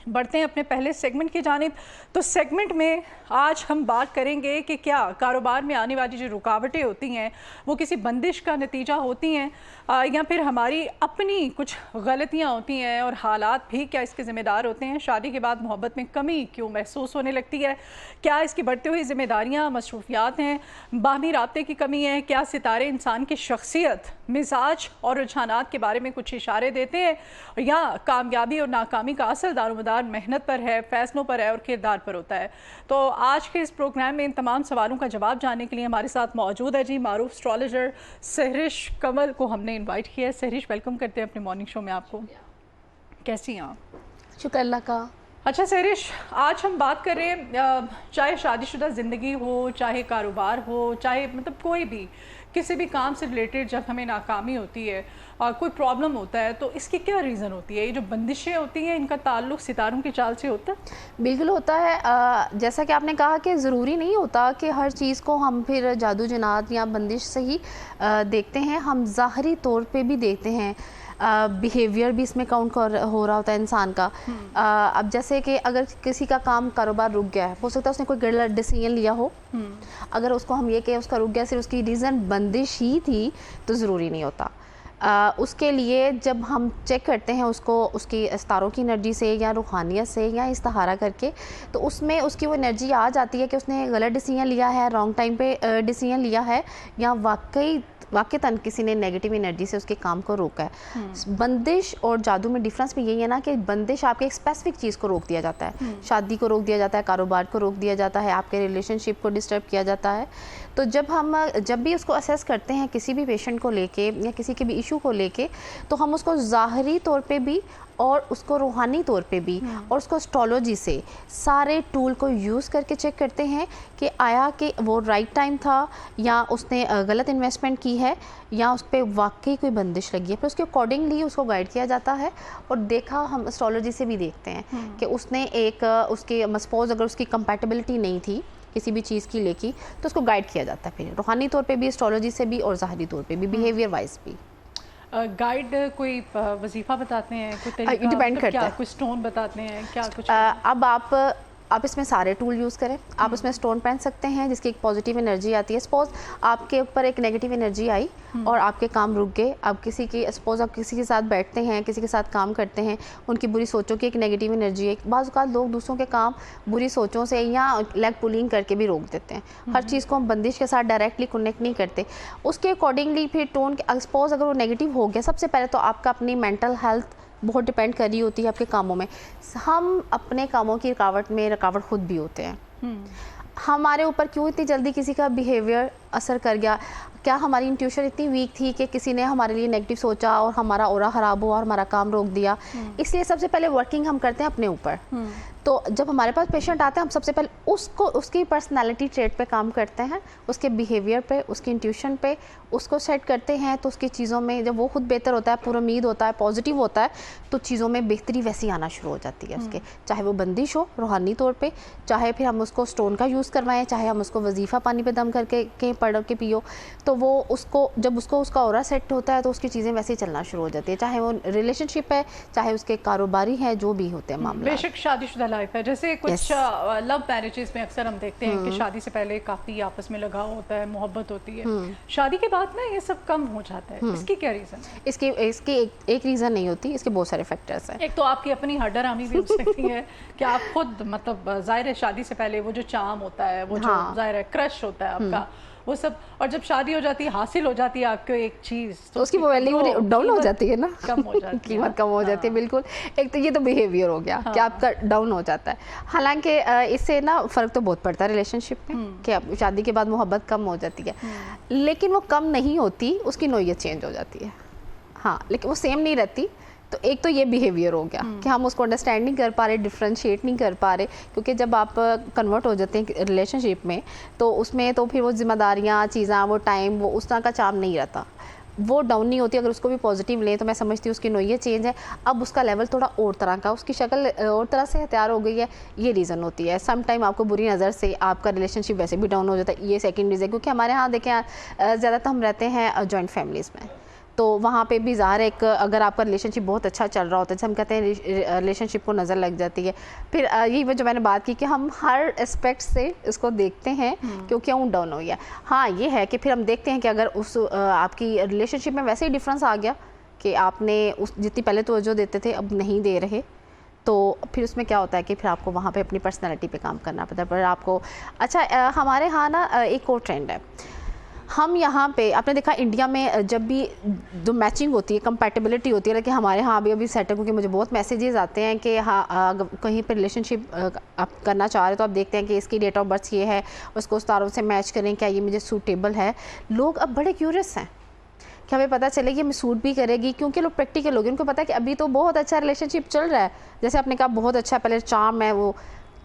बढ़ते हैं अपने पहले सेगमेंट की जानिब। तो सेगमेंट में आज हम बात करेंगे कि क्या कारोबार में आने वाली जो रुकावटें होती हैं वो किसी बंदिश का नतीजा होती हैं या फिर हमारी अपनी कुछ गलतियां होती हैं और हालात भी क्या इसके ज़िम्मेदार होते हैं। शादी के बाद मोहब्बत में कमी क्यों महसूस होने लगती है, क्या इसकी बढ़ती हुई ज़िम्मेदारियाँ मसरूफियात हैं, बाहमी राब्ते की कमी है, क्या सितारे इंसान की शख्सियत, मिजाज और रुझानात के बारे में कुछ इशारे देते हैं, या कामयाबी और नाकामी का असल दारोमदार मेहनत पर है, फैसलों पर है और किरदार पर होता है। तो आज के इस प्रोग्राम में इन तमाम सवालों का जवाब जानने के लिए हमारे साथ मौजूद है जी मारूफ एस्ट्रोलॉजर सहरिश कमल को हमने इनवाइट किया है। सहरिश, वेलकम करते हैं अपने मॉर्निंग शो में आपको। कैसी हैं आप? शुक्र अल्लाह का। अच्छा सहरिश, आज हम बात कर रहे हैं चाहे शादीशुदा ज़िंदगी हो, चाहे कारोबार हो, चाहे मतलब कोई भी किसी भी काम से रिलेटेड जब हमें नाकामी होती है और कोई प्रॉब्लम होता है तो इसकी क्या रीज़न होती है? ये जो बंदिशें होती हैं इनका ताल्लुक सितारों की चाल से होता है? बिल्कुल होता है। जैसा कि आपने कहा कि ज़रूरी नहीं होता कि हर चीज़ को हम फिर जादू जनात या बंदिश से ही देखते हैं, हम ज़ाहरी तौर पे भी देखते हैं। बिहेवियर भी इसमें काउंट हो रहा होता है इंसान का। अब जैसे कि अगर किसी का काम कारोबार रुक गया है, हो सकता है उसने कोई गलत डिसीजन लिया हो। अगर उसको हम ये कहें उसका रुक गया सिर्फ उसकी रीज़न बंदिश ही थी तो ज़रूरी नहीं होता। उसके लिए जब हम चेक करते हैं उसको उसकी सितारों की एनर्जी से या रूहानियत से या इस्तिहारा करके, तो उसमें उसकी वो एनर्जी आ जाती है कि उसने गलत डिसीजन लिया है, रॉन्ग टाइम पे डिसीजन लिया है, या वाकईतन किसी ने नेगेटिव एनर्जी से उसके काम को रोका है। बंदिश और जादू में डिफरेंस भी यही है ना कि बंदिश आपके एक स्पेसिफिक चीज़ को रोक दिया जाता है, शादी को रोक दिया जाता है, कारोबार को रोक दिया जाता है, आपके रिलेशनशिप को डिस्टर्ब किया जाता है। तो जब भी उसको असेस करते हैं किसी भी पेशेंट को लेके या किसी के भी इशू को लेके, तो हम उसको ज़ाहरी तौर पे भी और उसको रूहानी तौर पे भी और उसको एस्ट्रोलॉजी से सारे टूल को यूज़ करके चेक करते हैं कि आया कि वो राइट टाइम था या उसने गलत इन्वेस्टमेंट की है या उस पर वाकई कोई बंदिश लगी है। फिर उसके अकॉर्डिंगली उसको गाइड किया जाता है। और देखा हम एस्ट्रोलॉजी से भी देखते हैं कि उसने उसके सपोज अगर उसकी कंपैटिबिलिटी नहीं थी किसी भी चीज़ की लेकी, तो उसको गाइड किया जाता है फिर रूहानी तौर पे भी, एस्ट्रोलॉजी से भी और ज़ाहरी तौर पे भी, बिहेवियर वाइज भी। गाइड कोई वजीफ़ा बताते हैं, कोई तरीका, डिपेंड करता है, कोई स्टोन बताते हैं क्या कुछ? अब आप इसमें सारे टूल यूज़ करें। आप इसमें स्टोन पहन सकते हैं जिसकी एक पॉजिटिव एनर्जी आती है। सपोज आपके ऊपर एक नेगेटिव एनर्जी आई और आपके काम रुक गए। अब सपोज आप किसी के साथ बैठते हैं, किसी के साथ काम करते हैं, उनकी बुरी सोचों की एक नेगेटिव एनर्जी है। बाज़ औक़ात लोग दूसरों के काम बुरी सोचों से या लेग पुलिंग करके भी रोक देते हैं। हर चीज़ को हम बंदिश के साथ डायरेक्टली कनेक्ट नहीं करते। उसके अकॉर्डिंगली फिर टोन, सपोज अगर वो नेगेटिव हो गया, सबसे पहले तो आपका अपनी मेंटल हेल्थ बहुत डिपेंड कर रही होती है आपके कामों में। हम अपने कामों की रुकावट खुद भी होते हैं। हमारे ऊपर क्यों इतनी जल्दी किसी का बिहेवियर असर कर गया? क्या हमारी इंट्यूशन इतनी वीक थी कि किसी ने हमारे लिए नेगेटिव सोचा और हमारा ऑरा ख़राब हुआ और हमारा काम रोक दिया? इसलिए सबसे पहले वर्किंग हम करते हैं अपने ऊपर। तो जब हमारे पास पेशेंट आते हैं, हम सबसे पहले उसकी पर्सनालिटी ट्रेट पे काम करते हैं, उसके बिहेवियर पे, उसकी इंट्यूशन पे उसको सेट करते हैं। तो उसकी चीज़ों में जब वो खुद बेहतर होता है, पुरुमीद होता है, पॉजिटिव होता है, तो चीज़ों में बेहतरी वैसी आना शुरू हो जाती है उसके। चाहे वो बंदिश हो रूहानी तौर पे, चाहे फिर हम उसको स्टोन का यूज़ करवाएं, चाहे हम उसको वजीफ़ा पानी पे दम करके कहीं पढ़ के पियो, तो वो जब उसका ऑरा सेट होता है तो उसकी चीज़ें वैसे ही चलना शुरू हो जाती है। चाहे वो रिलेशनशिप है, चाहे उसके कारोबारी है, जो भी होते हैं मामले। बेशक शादीशुदा लाइफ है, जैसे कुछ लव मैरिजेस में अक्सर हम देखते हैं कि शादी से पहले काफ़ी आपस में लगाव होता है, मोहब्बत होती है, शादी के बाद ना ये सब कम हो जाता है। इसकी क्या रीज़न है? इसकी एक रीज़न नहीं होती, इसके बहुत सारे फैक्टर्स हैं। एक तो आपकी अपनी हड्डारामी भी हो सकती है कि आप खुद मतलब ज़ाहिर है शादी से पहले वो जो चार्म होता है, वो जो ज़ाहिर है क्रश होता है आपका, वो सब, और जब शादी हो जाती है, हासिल हो जाती है आपको एक चीज़, तो उसकी वैल्यू डाउन हो जाती है ना, कम हो जाती है, कीमत कम हो जाती है। बिल्कुल। एक तो ये तो बिहेवियर हो गया कि आपका डाउन हो जाता है। हालांकि इससे ना फ़र्क तो बहुत पड़ता है रिलेशनशिप में कि अब शादी के बाद मोहब्बत कम हो जाती है, लेकिन वो कम नहीं होती, उसकी नोयत चेंज हो जाती है। हाँ, लेकिन वो सेम नहीं रहती। तो एक तो ये बिहेवियर हो गया कि हम उसको अंडरस्टैंड नहीं कर पा रहे, डिफ्रेंशिएट नहीं कर पा रहे, क्योंकि जब आप कन्वर्ट हो जाते हैं रिलेशनशिप में तो उसमें तो फिर वो जिम्मेदारियाँ, चीज़ें, वो टाइम, वो उस तरह का चार्म नहीं रहता, वो डाउन नहीं होती। अगर उसको भी पॉजिटिव लें तो मैं समझती हूँ उसकी नोयत चेंज है, अब उसका लेवल थोड़ा और तरह का, उसकी शक्ल और तरह से तैयार हो गई है, ये रीज़न होती है। सम टाइम आपको बुरी नज़र से आपका रिलेशनशिप वैसे भी डाउन हो जाता है, ये सेकेंड रीज़न। क्योंकि हमारे यहाँ देखें ज़्यादातर हम रहते हैं जॉइंट फैमिलीज़ में, तो वहाँ पे भी ज़ाहिर है एक अगर आपका रिलेशनशिप बहुत अच्छा चल रहा होता है, जैसे हम कहते हैं रिलेशनशिप को नज़र लग जाती है। फिर यही जो मैंने बात की कि हम हर एस्पेक्ट से इसको देखते हैं क्यों क्यों डाउन हो गया। हाँ ये है कि फिर हम देखते हैं कि अगर उस आपकी रिलेशनशिप में वैसे ही डिफरेंस आ गया कि आपने उस जितनी पहले तवज्जो देते थे अब नहीं दे रहे, तो फिर उसमें क्या होता है कि फिर आपको वहाँ पे अपनी पर्सनैलिटी पे काम करना पड़ता है। पर आपको अच्छा हमारे यहाँ ना एक और ट्रेंड है, हम यहाँ पे आपने देखा इंडिया में जब भी जो मैचिंग होती है, कंपैटिबिलिटी होती है, लेकिन हमारे यहाँ अभी सेट है, क्योंकि मुझे बहुत मैसेजेस आते हैं कि हाँ कहीं पर रिलेशनशिप आप करना चाह रहे हो तो आप देखते हैं कि इसकी डेट ऑफ बर्थ ये है, उसको उस तारों से मैच करें, क्या ये मुझे सूटेबल है। लोग अब बड़े क्यूरियस हैं कि हमें पता चले कि हमें सूट भी करेगी, क्योंकि लोग प्रैक्टिकल लोग, उनको पता है कि अभी तो बहुत अच्छा रिलेशनशिप चल रहा है, जैसे आपने कहा बहुत अच्छा पहले चार्म है वो,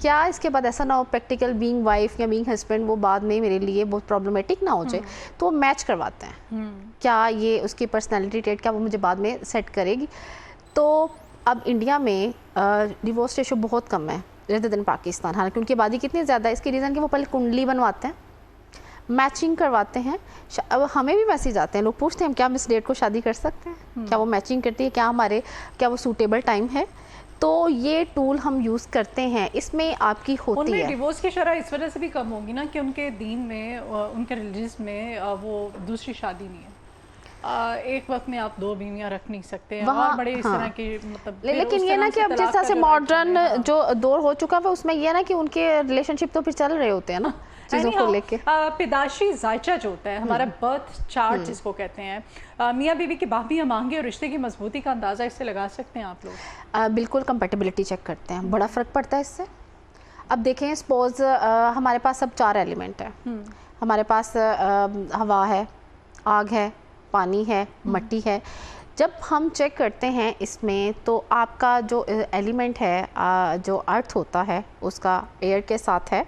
क्या इसके बाद ऐसा ना हो प्रैक्टिकल बीइंग वाइफ या बीइंग हस्बैंड वो बाद में मेरे लिए बहुत प्रॉब्लमेटिक ना हो जाए, तो वो मैच करवाते हैं क्या ये उसकी पर्सनैलिटी ट्रेट क्या वो मुझे बाद में सेट करेगी। तो अब इंडिया में डिवोर्स रेशो बहुत कम है रेदर देन पाकिस्तान, हालांकि उनकी आबादी कितनी ज़्यादा है, इसकी रीज़न कि वो पहले कुंडली बनवाते हैं, मैचिंग करवाते हैं। अब हमें भी मैसेज आते हैं, लोग पूछते हैं क्या हम इस डेट को शादी कर सकते हैं, क्या वो मैचिंग करती है, क्या वो सूटेबल टाइम है। तो ये टूल हम यूज़ करते हैं, इसमें आपकी होती है डिवोर्स की शरह इस वजह से भी कम होगी ना कि उनके दीन में उनके रिलीजियस में वो दूसरी शादी नहीं है, एक वक्त में आप 2 बीवियां रख नहीं सकते और बड़े इस तरह के मतलब। लेकिन ये ना कि अब जिस तरह से मॉडर्न जो दौर हो चुका है उसमें ये ना कि उनके रिलेशनशिप तो फिर चल रहे होते हैं ना चीज़ों को लेके। पैदाशी जायचा जो होता है हमारा बर्थ चार्ट जिसको कहते हैं, मियाँ बीवी की बाबियाँ मांगे और रिश्ते की मजबूती का अंदाज़ा इससे लगा सकते हैं आप लोग? बिल्कुल कंपैटिबिलिटी चेक करते हैं, बड़ा फ़र्क पड़ता है इससे। अब देखें सपोज हमारे पास सब 4 एलिमेंट है, हमारे पास हवा है, आग है, पानी है, मिट्टी है। जब हम चेक करते हैं इसमें तो आपका जो एलिमेंट है जो अर्थ होता है उसका एयर के साथ है।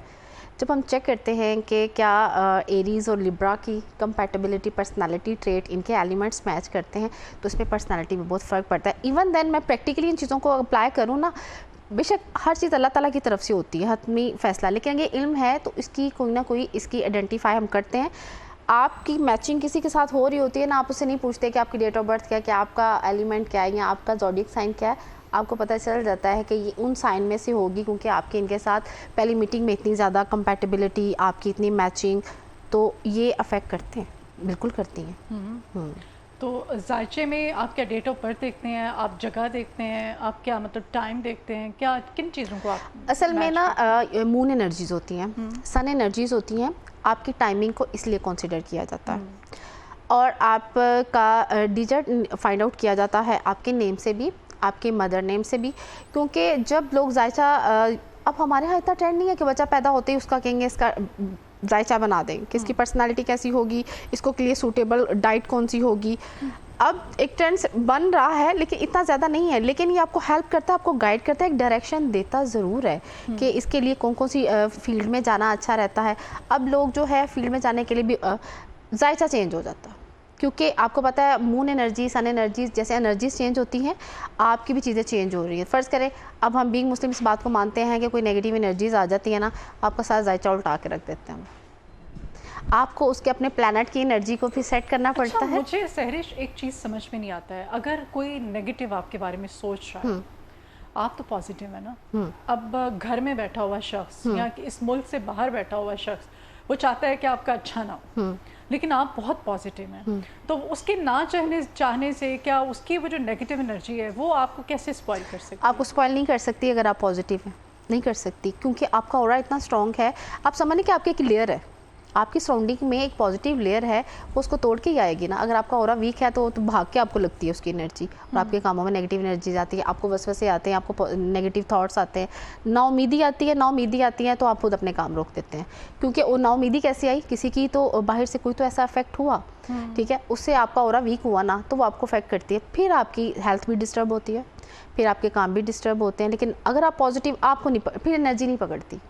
जब हम चेक करते हैं कि क्या एरीज़ और लिब्रा की कंपैटिबिलिटी पर्सनालिटी ट्रेट इनके एलिमेंट्स मैच करते हैं तो इसमें पर्सनालिटी में बहुत फ़र्क पड़ता है। इवन देन मैं प्रैक्टिकली इन चीज़ों को अप्लाई करूँ ना, बेशक हर चीज़ अल्लाह ताला की तरफ से होती है हतमी फ़ैसला, लेकिन ये इल्म है तो इसकी कोई ना कोई इसकी आइडेंटिफाई हम करते हैं। आपकी मैचिंग किसी के साथ हो रही होती है ना, आप उससे नहीं पूछते कि आपकी डेट ऑफ बर्थ क्या है, क्या आपका एलिमेंट क्या है या आपका ज़ोडिएक साइन क्या है, आपको पता चल जाता है कि ये उन साइन में से होगी क्योंकि आपके इनके साथ पहली मीटिंग में इतनी ज़्यादा कंपैटिबिलिटी, आपकी इतनी मैचिंग, तो ये अफेक्ट करते हैं, बिल्कुल करती हैं। तो जायचे में आप क्या डेट ऑफ बर्थ देखते हैं, आप जगह देखते हैं, आप क्या मतलब टाइम देखते हैं, क्या किन चीज़ों को आप असल में ना मून एनर्जीज़ होती हैं, सन एनर्जीज़ होती हैं, आपकी टाइमिंग को इसलिए कंसिडर किया जाता है और आपका डिजिट फाइंड आउट किया जाता है आपके नेम से भी, आपके मदर नेम से भी, क्योंकि जब लोग जायचा अब हमारे यहाँ इतना ट्रेंड नहीं है कि बच्चा पैदा होते ही उसका कहेंगे इसका जायचा बना दें कि इसकी पर्सनालिटी कैसी होगी, इसको के लिए सूटेबल डाइट कौन सी होगी। अब एक ट्रेंड बन रहा है लेकिन इतना ज़्यादा नहीं है, लेकिन ये आपको हेल्प करता है, आपको गाइड करता है, एक डायरेक्शन देता ज़रूर है कि इसके लिए कौन कौन सी फील्ड में जाना अच्छा रहता है। अब लोग जो है फील्ड में जाने के लिए भी जायचा चेंज हो जाता है क्योंकि आपको पता है मून एनर्जी, सन एनर्जीज जैसे एनर्जीज चेंज होती हैं, आपकी भी चीज़ें चेंज हो रही है। फ़र्ज़ करें अब हम बीइंग मुस्लिम इस बात को मानते हैं कि कोई नेगेटिव एनर्जीज आ जाती है ना, आपका सारा जायचा उल्टा के रख देते हैं, आपको उसके अपने प्लैनेट की एनर्जी को भी सेट करना पड़ता है। मुझे सहरिश एक चीज़ समझ में नहीं आता है, अगर कोई नेगेटिव आपके बारे में सोच रहा है, आप तो पॉजिटिव है ना, अब घर में बैठा हुआ शख्स या इस मुल्क से बाहर बैठा हुआ शख्स वो चाहता है कि आपका अच्छा ना हो, लेकिन आप बहुत पॉजिटिव हैं, तो उसके ना चाहने से क्या उसकी वो जो नेगेटिव एनर्जी है वो आपको कैसे स्पॉइल कर सकती है? आपको स्पॉइल नहीं कर सकती अगर आप पॉजिटिव हैं, नहीं कर सकती, क्योंकि आपका ऑरा इतना स्ट्रॉन्ग है। आप समझ कि आपकी एक लेयर है, आपकी सराउंडिंग में एक पॉजिटिव लेयर है, वो उसको तोड़ के ही आएगी ना। अगर आपका ऑरा वीक है तो भाग के आपको लगती है उसकी एनर्जी और आपके कामों में नेगेटिव एनर्जी आती है, आपको वसवसे आते हैं, आपको नेगेटिव थॉट्स आते हैं, नाउमीदी आती है तो आप खुद अपने काम रोक देते हैं, क्योंकि वो नाउमीदी कैसे आई, किसी की तो बाहर से कोई तो ऐसा इफेक्ट हुआ, ठीक है, उससे आपका ऑरा वीक हुआ ना, तो वो आपको अफेक्ट करती है, फिर आपकी हेल्थ भी डिस्टर्ब होती है, फिर आपके काम भी डिस्टर्ब होते हैं। लेकिन अगर आप पॉजिटिव, आपको नहीं फिर एनर्जी नहीं पकड़ती,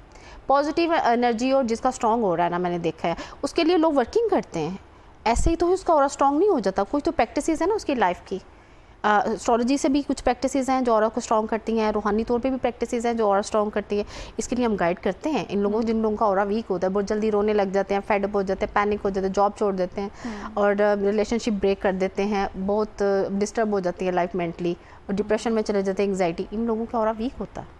पॉजिटिव एनर्जी और जिसका स्ट्रॉन्ग हो रहा है ना, मैंने देखा है उसके लिए लोग वर्किंग करते हैं, ऐसे ही तो उसका और स्ट्रॉन्ग नहीं हो जाता, कुछ तो प्रैक्टिसेस है ना उसकी लाइफ की, एस्ट्रोलॉजी से भी कुछ प्रैक्टिसेस हैं जो ऑरा को स्ट्रॉन्ग करती हैं, रूहानी तौर पे भी प्रैक्टिसेस हैं जो ऑरा स्ट्रॉन्ग करती है। इसके लिए हम गाइड करते हैं इन लोगों जिन लोगों का ऑरा वीक होता है, बहुत जल्दी रोने लग जाते हैं, फेड अप हो जाते हैं, पैनिक हो जाते हैं, जॉब छोड़ देते हैं और रिलेशनशिप ब्रेक कर देते हैं, बहुत डिस्टर्ब हो जाती है लाइफ मेंटली और डिप्रेशन में चले जाते हैं, एंग्जाइटी, इन लोगों का ऑरा वीक होता है।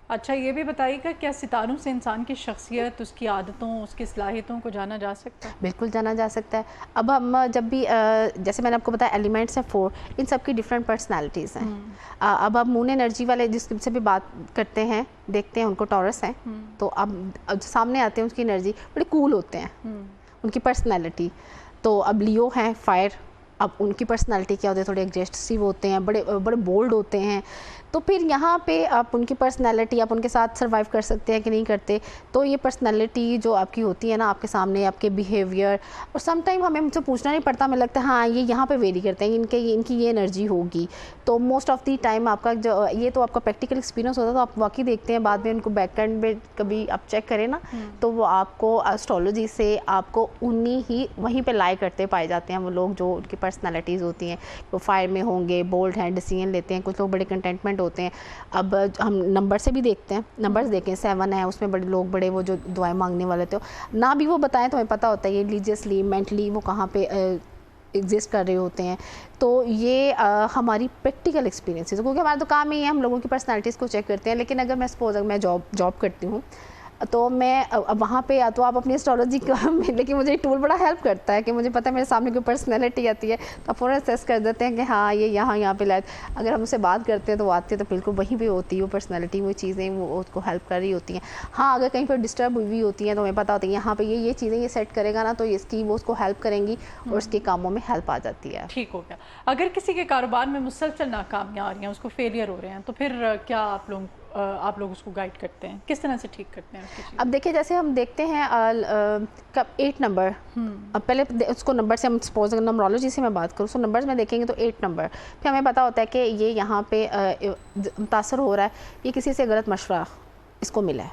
अच्छा, ये भी बताइएगा क्या सितारों से इंसान की शख्सियत, उसकी आदतों, उसकी सलाहियतों को जाना जा सकता है? बिल्कुल जाना जा सकता है। अब हम जब भी जैसे मैंने आपको बताया एलिमेंट्स हैं 4, इन सब की डिफरेंट पर्सनालिटीज़ हैं। अब हम मून एनर्जी वाले जिससे भी बात करते हैं, देखते हैं उनको टॉरस हैं, तो अब सामने आते हैं उसकी एनर्जी बड़े कूल होते हैं, उनकी पर्सनैलिटी। तो अब लियो हैं फायर, अब उनकी पर्सनालिटी क्या होती है, थोड़े एग्रेसिव होते हैं, बड़े बड़े बोल्ड होते हैं। तो फिर यहाँ पे आप उनकी पर्सनालिटी, आप उनके साथ सर्वाइव कर सकते हैं कि नहीं करते, तो ये पर्सनालिटी जो आपकी होती है ना आपके सामने, आपके बिहेवियर, और सम टाइम हमें मुझसे पूछना नहीं पड़ता, हमें लगता है हाँ ये यहाँ पे वेरी करते हैं, इनकी ये एनर्जी होगी। तो मोस्ट ऑफ दी टाइम आपका जो ये तो आपका प्रैक्टिकल एक्सपीरियंस होता है, तो आप वाकई देखते हैं बाद में उनको बैक एंड में कभी आप चेक करें ना, तो वो आपको एस्ट्रोलॉजी से आपको वहीं पर लाई करते पाए जाते हैं वो लोग जो उनकी पर्सनैलिटीज़ होती हैं। वो फायर में होंगे, बोल्ड हैं, डिसीजन लेते हैं, कुछ लोग बड़े कंटेंटमेंट होते हैं। अब हम नंबर से भी देखते हैं, नंबर्स देखें 7 है, उसमें बड़े लोग बड़े वो जो दुआएं मांगने वाले थे ना भी वो बताएं तो हमें पता होता है ये रिलीजियसली मेंटली वो कहाँ पे एग्जिस्ट कर रहे होते हैं। तो ये हमारी प्रैक्टिकल एक्सपीरियंसेस, क्योंकि हमारा तो काम ही है हम लोगों की पर्सनैलिटीज़ को चेक करते हैं। लेकिन अगर मैं सपोज अगर मैं जॉब करती हूँ तो मैं अब वहाँ पे या तो आप अपनी एस्ट्रोलॉजी का लेकिन मुझे टूल बड़ा हेल्प करता है कि मुझे पता है मेरे सामने कोई पर्सनैलिटी आती है तो आप फ़ौरन असेस कर देते हैं कि हाँ ये यहाँ पे लाए। अगर हम उससे बात करते हैं तो वो आती है तो बिल्कुल वहीं पे होती है वो पर्सनैलिटी, वो चीज़ें वो उसको हेल्प कर रही होती हैं। हाँ अगर कहीं पर डिस्टर्ब हुई होती हैं तो हमें पता होता है यहाँ पर ये चीज़ें ये सेट करेगा ना तो इसकी वो उसको हेल्प करेंगी और उसके कामों में हेल्प आ जाती है। ठीक हो गया। अगर किसी के कारोबार में मुसलसल नाकामियाँ आ रही हैं, उसको फेलियर हो रहे हैं, तो फिर क्या आप लोग उसको गाइड करते हैं, किस तरह से ठीक करते हैं उसकी चीज़? अब देखिए जैसे हम देखते हैं कब 8 नंबर, अब पहले उसको नंबर से हम सपोज अगर नंबरोलॉजी से मैं बात करूँ तो नंबर्स में देखेंगे तो 8 नंबर, फिर हमें पता होता है कि ये यहाँ पे मुतासर हो रहा है, ये किसी से गलत मशवरा इसको मिला है।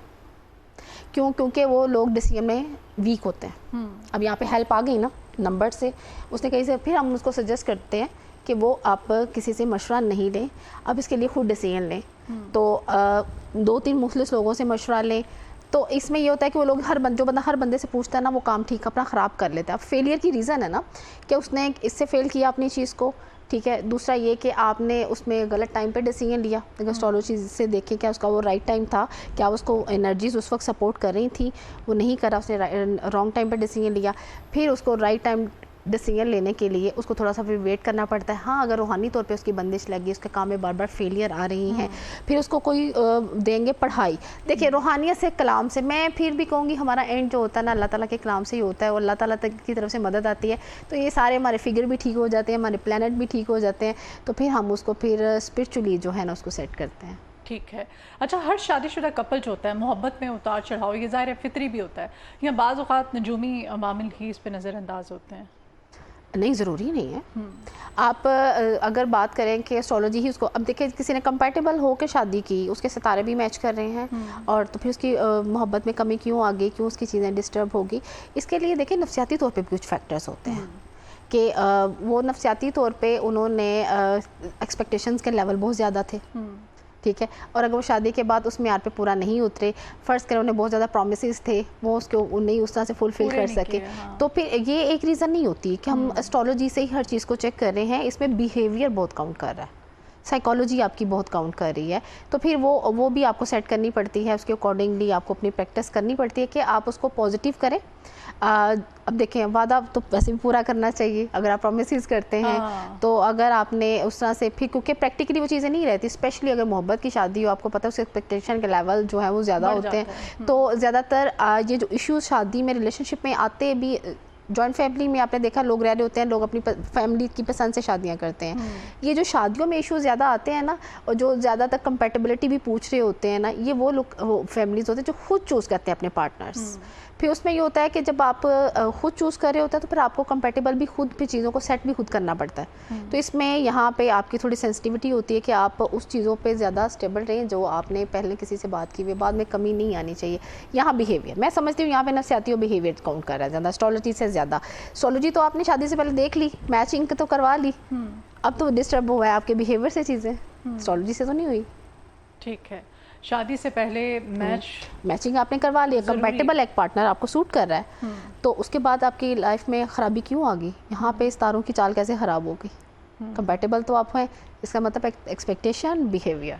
क्योंकि वो लोग डिसीजन में वीक होते हैं। अब यहाँ पे हेल्प आ गई ना नंबर से, उसने कहीं से, फिर हम उसको सजेस्ट करते हैं कि वो आप किसी से मशवरा नहीं लें, अब इसके लिए खुद डिसीजन लें। तो 2-3 मुखलिस लोगों से मशवरा लें। तो इसमें ये होता है कि वो लोग जो बंदा हर बंदे से पूछता है ना वो काम ठीक अपना ख़राब कर लेता है। अब फेलियर की रीज़न है ना कि उसने इससे फेल किया अपनी चीज़ को, ठीक है। दूसरा ये कि आपने उसमें गलत टाइम पे डिसीजन लिया। अगर एस्ट्रोलॉजी से देखें क्या उसका वो राइट टाइम था, क्या उसको एनर्जीज उस वक्त सपोर्ट कर रही थी, वो नहीं करा, उसने रॉन्ग टाइम पे डिसीजन लिया। फिर उसको राइट टाइम डिसीजन लेने के लिए उसको थोड़ा सा फिर वेट करना पड़ता है। हाँ अगर रूहानी तौर पे उसकी बंदिश लगी, उसके काम में बार बार फेलियर आ रही हैं, फिर उसको कोई देंगे पढ़ाई। देखिए रूहानियत से, कलाम से, मैं फिर भी कहूँगी हमारा एंड जो होता है ना अल्लाह ताला के कलाम से ही होता है और अल्लाह ताला की तरफ से मदद आती है। तो ये सारे हमारे फिगर भी ठीक हो जाते हैं, हमारे प्लानट भी ठीक हो जाते हैं, तो फिर हम उसको फिर स्पिरिचुअली जो है ना उसको सेट करते हैं। ठीक है। अच्छा, हर शादीशुदा कपल जो होता है मोहब्बत में उतार चढ़ाव ये ज़ाहिर है फितरी भी होता है, या बाज़ औक़ात नजूमी मामिल ही इस पर नज़रअंदाज होते हैं? नहीं, ज़रूरी नहीं है। आप अगर बात करें कि एस्ट्रोलॉजी ही उसको, अब देखिए किसी ने कंपैटिबल हो के शादी की, उसके सितारे भी मैच कर रहे हैं और तो फिर उसकी मोहब्बत में कमी क्यों आ गई, क्यों उसकी चीज़ें डिस्टर्ब होगी, इसके लिए देखिए नफ्सियाती तौर पे भी कुछ फैक्टर्स होते हैं कि वो नफ्सियाती तौर पे उन्होंने एक्सपेक्टेशंस के लेवल बहुत ज़्यादा थे, ठीक है। और अगर वो शादी के बाद उस म्यार पे पूरा नहीं उतरे, फ़र्ज़ करें उन्हें बहुत ज़्यादा प्रोमिसेस थे, वो उसको नहीं उस तरह से फुलफ़िल कर सके, हाँ। तो फिर ये एक रीज़न नहीं होती कि हम एस्ट्रोलॉजी से ही हर चीज़ को चेक कर रहे हैं। इसमें बिहेवियर बहुत काउंट कर रहा है, साइकोलॉजी आपकी बहुत काउंट कर रही है। तो फिर वो भी आपको सेट करनी पड़ती है, उसके अकॉर्डिंगली आपको अपनी प्रैक्टिस करनी पड़ती है कि आप उसको पॉजिटिव करें। अब देखें वादा तो वैसे भी पूरा करना चाहिए अगर आप प्रॉमिसेस करते हैं, हाँ। तो अगर आपने उस तरह से, फिर क्योंकि प्रैक्टिकली वो चीज़ें नहीं रहती, स्पेशली अगर मोहब्बत की शादी हो, आपको पता है उसके एक्सपेक्टेशन के लेवल जो है वो ज़्यादा होते हैं। तो ज़्यादातर ये जो इश्यूज शादी में, रिलेशनशिप में आते भी, जॉइंट फैमिली में आपने देखा लोग रह रहे होते हैं, लोग अपनी फैमिली की पसंद से शादियां करते हैं। ये जो शादियों में इश्यूज ज़्यादा आते हैं ना, और जो ज़्यादातर कंपैटिबिलिटी भी पूछ रहे होते हैं ना, ये वो लोग फैमिलीज होते हैं जो खुद चूज़ करते हैं अपने पार्टनर्स। फिर उसमें ये होता है कि जब आप खुद चूज़ कर रहे होते हैं तो फिर आपको कंपैटिबल भी खुद, फिर चीज़ों को सेट भी खुद करना पड़ता है। तो इसमें यहाँ पे आपकी थोड़ी सेंसिटिविटी होती है कि आप उस चीज़ों पे ज़्यादा स्टेबल रहें जो आपने पहले किसी से बात की हुई, बाद में कमी नहीं आनी चाहिए। यहाँ बिहेवियर मैं समझती हूँ यहाँ पे नफ्सियाती और बिहेवियर काउंट कर रहा है ज़्यादा, एस्ट्रोलॉजी से ज़्यादा। एस्ट्रोलॉजी तो आपने शादी से पहले देख ली, मैचिंग तो करवा ली, अब तो डिस्टर्ब हुआ है आपके बिहेवियर से चीज़ें, एस्ट्रोलॉजी से तो नहीं हुई। ठीक है, शादी से पहले मैचिंग आपने करवा लिया, कंपैटिबल एक पार्टनर आपको सूट कर रहा है, तो उसके बाद आपकी लाइफ में ख़राबी क्यों आ गई? यहाँ पे इस तारों की चाल कैसे ख़राब हो गई? कंपैटिबल तो आप हैं, इसका मतलब एक्सपेक्टेशन, बिहेवियर।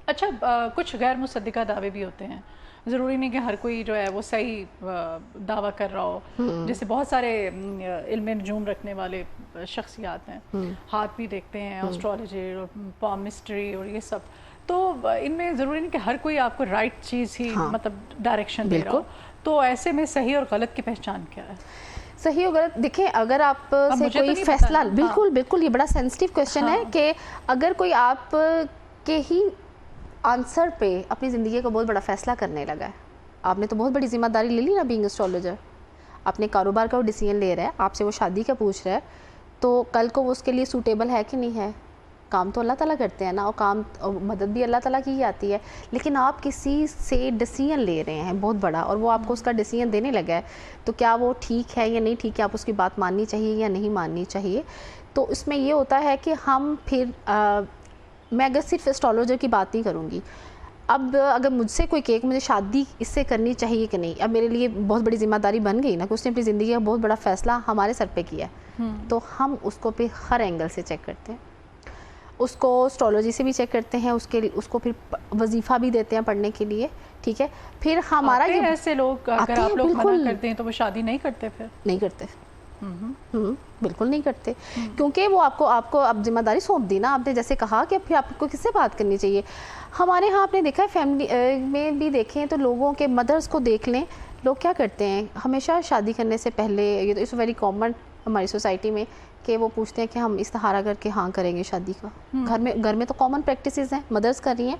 अच्छा, कुछ गैर मुसद्दिका दावे भी होते हैं, ज़रूरी नहीं कि हर कोई जो है वो सही दावा कर रहा हो। जैसे बहुत सारे इल्म नजूम रखने वाले शख्सियात हैं, हाथ भी देखते हैं, एस्ट्रोलॉजी और पामिस्ट्री और ये सब, तो इनमें ज़रूरी नहीं कि हर कोई आपको राइट चीज़ ही मतलब डायरेक्शन दे रहा हो। तो ऐसे में सही और गलत की पहचान क्या है? सही और गलत, देखें, अगर आप से कोई तो फैसला, बिल्कुल बिल्कुल ये बड़ा सेंसिटिव क्वेश्चन है कि अगर कोई आप के ही आंसर पे अपनी ज़िंदगी का बहुत बड़ा फैसला करने लगा है, आपने तो बहुत बड़ी जिम्मेदारी ले ली ना बीइंग एस्ट्रोलॉजर, अपने कारोबार का वो डिसीजन ले रहा है, आपसे वो शादी का पूछ रहा है, तो कल को वो उसके लिए सूटेबल है कि नहीं है? काम तो अल्लाह ताला करते हैं ना, और काम और मदद भी अल्लाह ताला की ही आती है, लेकिन आप किसी से डिसीजन ले रहे हैं बहुत बड़ा और वो आपको उसका डिसीजन देने लगा है, तो क्या वो ठीक है या नहीं ठीक है, आप उसकी बात माननी चाहिए या नहीं माननी चाहिए? तो इसमें ये होता है कि हम फिर मैं अगर सिर्फ एस्ट्रोलॉजर की बात नहीं करूँगी, अब अगर मुझसे कोई कहे कि मुझे शादी इससे करनी चाहिए कि नहीं, अब मेरे लिए बहुत बड़ी जिम्मेदारी बन गई ना कि उसने अपनी ज़िंदगी का बहुत बड़ा फ़ैसला हमारे सर पे किया है, तो हम उसको फिर हर एंगल से चेक करते हैं, उसको एस्ट्रोलॉजी से भी चेक करते हैं, उसको फिर वजीफ़ा भी देते हैं पढ़ने के लिए, ठीक है। फिर हमारा ये ऐसे लोग, अगर आप लोग मना करते हैं तो वो शादी नहीं करते? फिर नहीं करते, बिल्कुल नहीं करते, क्योंकि वो आपको अब जिम्मेदारी सौंप दी ना आपने, जैसे कहा कि फिर आपको किससे बात करनी चाहिए। हमारे यहाँ आपने देखा है, फैमिली में भी देखें तो लोगों के मदर्स को देख लें, लोग क्या करते हैं हमेशा शादी करने से पहले, ये तो इट्स वेरी कॉमन हमारी सोसाइटी में, कि वो पूछते हैं कि हम इस्तिहारा करके हाँ करेंगे शादी का। घर में तो कॉमन प्रैक्टिसेस हैं, मदर्स कर रही हैं।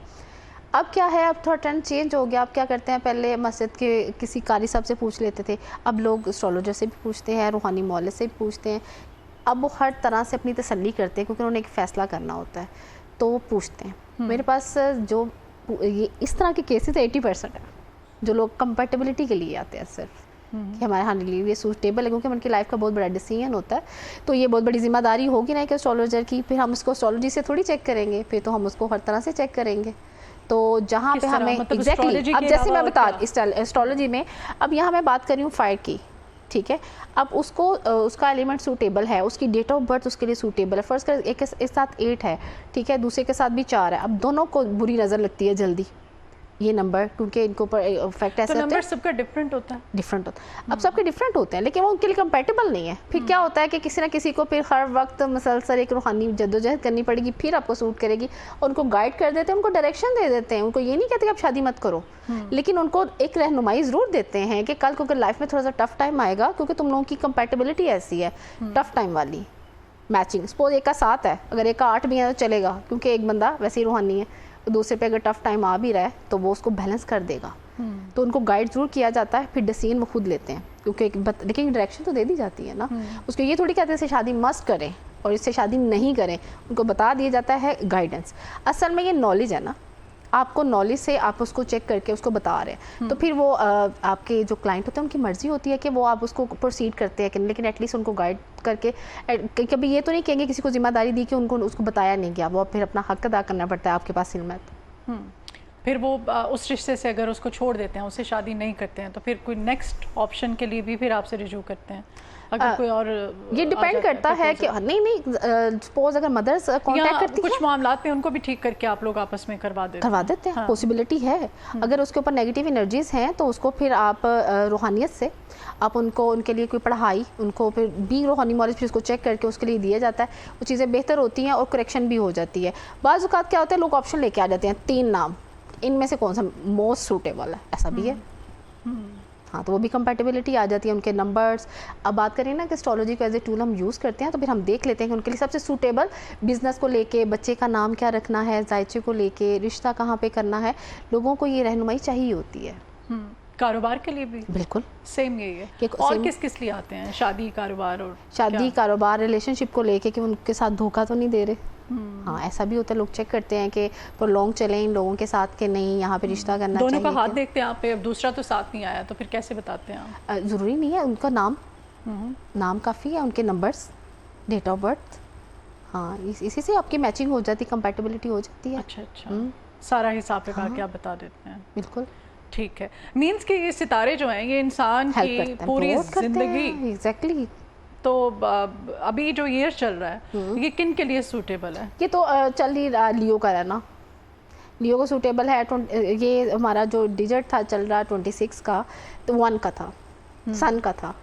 अब क्या है, अब थोड़ा ट्रेंड चेंज हो गया। अब क्या करते हैं, पहले मस्जिद के किसी कारी साहब से पूछ लेते थे, अब लोग एस्ट्रोलॉजर से भी पूछते हैं, रूहानी मौलवी से भी पूछते हैं। अब वो हर तरह से अपनी तसल्ली करते हैं, क्योंकि उन्हें एक फ़ैसला करना होता है, तो वो पूछते हैं। मेरे पास जो ये इस तरह के केसेस 80% है जो लोग कंपैटिबिलिटी के लिए आते हैं सिर्फ, कि हमारे हाँ लिए सूटेबल है, क्योंकि उनकी लाइफ का बहुत बड़ा डिसीजन होता है। तो ये बहुत बड़ी जिम्मेदारी होगी ना एक एस्ट्रोलॉजर की, फिर हम उसको एस्ट्रोलॉजी से थोड़ी चेक करेंगे, फिर तो हम उसको हर तरह से चेक करेंगे। तो जहाँ पे हमें मतलब एग्जैक्टली अब जैसे मैं बता एस्ट्रोलॉजी में, अब यहाँ मैं बात कर रही हूँ फायर की, ठीक है। अब उसको उसका एलिमेंट सूटेबल है, उसकी डेट ऑफ बर्थ उसके लिए सूटेबल है। फर्स्ट कर एक साथ 8 है, ठीक है, दूसरे के साथ भी 4 है। अब दोनों को बुरी नज़र लगती है जल्दी ये नंबर, क्योंकि इनको ऊपर इफेक्ट ऐसे नंबर सबका डिफरेंट होता है, अब सबके डिफरेंट होते हैं, लेकिन वो उनके लिए कंपैटिबल नहीं है। फिर क्या होता है कि किसी ना किसी को फिर हर वक्त मसलसल एक रूहानी जद्दोजहद करनी पड़ेगी, फिर आपको सूट करेगी, और उनको गाइड कर देते हैं, उनको डायरेक्शन दे देते हैं। उनको ये नहीं कहते कि आप शादी मत करो, लेकिन उनको एक रहनुमाई ज़रूर देते हैं कि कल को अगर लाइफ में थोड़ा सा टफ टाइम आएगा, क्योंकि तुम लोगों की कंपैटिबिलिटी ऐसी है टफ टाइम वाली, मैचिंग। सपोज एक का 7 है, अगर एक का 8 भी है तो चलेगा, क्योंकि एक बंदा वैसे ही रूहानी है, दूसरे पे अगर टफ टाइम आ भी रहा है तो वो उसको बैलेंस कर देगा। तो उनको गाइड जरूर किया जाता है, फिर डिसीजन वो खुद लेते हैं, क्योंकि लेकिन डायरेक्शन तो दे दी जाती है ना। उसको ये थोड़ी कहते हैं इससे शादी मस्ट करें और इससे शादी नहीं करें, उनको बता दिया जाता है गाइडेंस। असल में ये नॉलेज है ना, आपको नॉलेज से आप उसको चेक करके उसको बता रहे हैं, तो फिर वो आपके जो क्लाइंट होते हैं उनकी मर्जी होती है कि वो आप उसको प्रोसीड करते हैं कि, लेकिन एटलीस्ट उनको गाइड करके, कभी ये तो नहीं कहेंगे किसी को जिम्मेदारी दी कि उनको उसको बताया नहीं गया, वो फिर अपना हक अदा करना पड़ता है आपके पास इल्म है। फिर वो उस रिश्ते से अगर उसको छोड़ देते हैं, उससे शादी नहीं करते हैं, तो फिर कोई नेक्स्ट ऑप्शन के लिए भी फिर आपसे रिजू करते हैं? अगर कोई और ये डिपेंड करता है कि नहीं सपोज अगर मदर्स कांटेक्ट करती कुछ मामलात में उनको भी ठीक करके आप लोग आपस में करवा देते हैं। पॉसिबिलिटी है। अगर उसके ऊपर नेगेटिव एनर्जीज हैं तो उसको फिर आप रूहानियत से आप उनको उनके लिए कोई पढ़ाई, उनको फिर भी रूहानी नॉलेज फिर उसको चेक करके उसके लिए दिया जाता है, वो चीज़ें बेहतर होती हैं और करेक्शन भी हो जाती है। बाज़ औक़ात क्या होता है, लोग ऑप्शन लेके आ जाते हैं 3 नाम, इनमें से कौन सा मोस्ट सूटेबल है, ऐसा भी है। हाँ, तो वो भी कंपैटिबिलिटी आ जाती है, उनके नंबर्स। अब बात करें ना कि एस्ट्रोलॉजी को एज ए टूल हम यूज़ करते हैं, तो फिर हम देख लेते हैं कि उनके लिए सबसे सूटेबल बिज़नेस को लेके, बच्चे का नाम क्या रखना है, जायचे को लेके, रिश्ता कहाँ पे करना है, लोगों को ये रहनुमाई चाहिए होती है। कारोबार के लिए भी बिल्कुल सेम यही है। और किस लिए आते हैं? शादी, कारोबार और कारोबार, रिलेशनशिप को लेके कि उनके साथ धोखा तो नहीं दे रहे। हाँ, ऐसा भी होता है, लोग चेक करते हैं कि प्रोलॉन्ग चलें इन लोगों के साथ कि नहीं, यहाँ पे रिश्ता करना चाहिए। दोनों का हाथ देखते हैं आप पे, अब दूसरा तो साथ नहीं आया तो फिर कैसे बताते हैं आप? ज़रूरी नहीं है, उनका नाम नाम काफ़ी है, उनके नंबर्स, डेट ऑफ बर्थ, हाँ इसी से आपकी मैचिंग हो जाती, कंपैटिबिलिटी हो जाती है। अच्छा अच्छा, सारा हिसाब लगा के आप बता देते हैं। बिल्कुल ठीक है, मीन्स कि ये सितारे जो हैं ये इंसान की पूरी जिंदगी, एग्जैक्टली। तो अभी जो ईयर चल रहा है ये किन के लिए सूटेबल है? ये तो चल ही रहा, लियो का है ना, लियो को सूटेबल है। ये हमारा जो डिजिट था चल रहा 26 का, तो 1 का था, सन का था।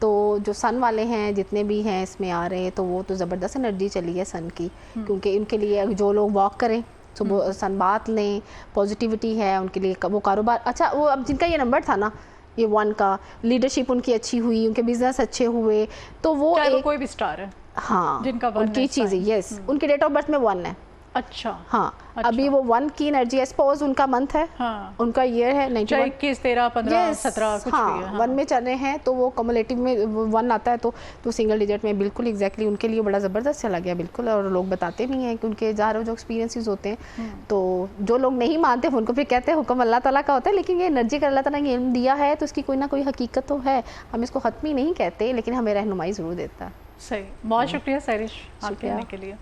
तो जो सन वाले हैं जितने भी हैं इसमें आ रहे हैं, तो वो तो ज़बरदस्त एनर्जी चली है सन की, क्योंकि उनके लिए जो लोग वॉक करें सुबह सन बात लें, पॉजिटिविटी है उनके लिए, वो कारोबार अच्छा, वो अब जिनका ये नंबर था ना, ये 1 का, लीडरशिप उनकी अच्छी हुई, उनके बिजनेस अच्छे हुए, तो वो एक कोई भी स्टार है, हाँ जिनका उनकी चीज़ है, यस उनकी डेट ऑफ बर्थ में 1 है। अच्छा हाँ अच्छा। अभी वो 1 की एनर्जी है, सपोज उनका मंथ है, हाँ। उनका ईयर है 91, 21, 13, 15, 17 कुछ हाँ, भी है, हाँ। 1 में चल रहे हैं, तो वो कम्युलेटिव में 1 आता है, तो सिंगल डिजिट में बिल्कुल एग्जैक्टली उनके लिए बड़ा ज़बरदस्त चला गया बिल्कुल। और लोग बताते भी हैं कि उनके ज़ाहिर जो एक्सपीरियंसेस होते हैं, तो जो लोग नहीं मानते उनको फिर कहते हैं हुक्म अल्लाह ताला का होता है, लेकिन ये एनर्जी का अल्लाह ताला ने इल्म दिया है, तो इसकी कोई ना कोई हकीकत तो है। हम इसको ख़त्म ही नहीं कहते, लेकिन हमें रहनुमाई ज़रूर देता है। सही, बहुत शुक्रिया सैरिश आपके आने के लिए।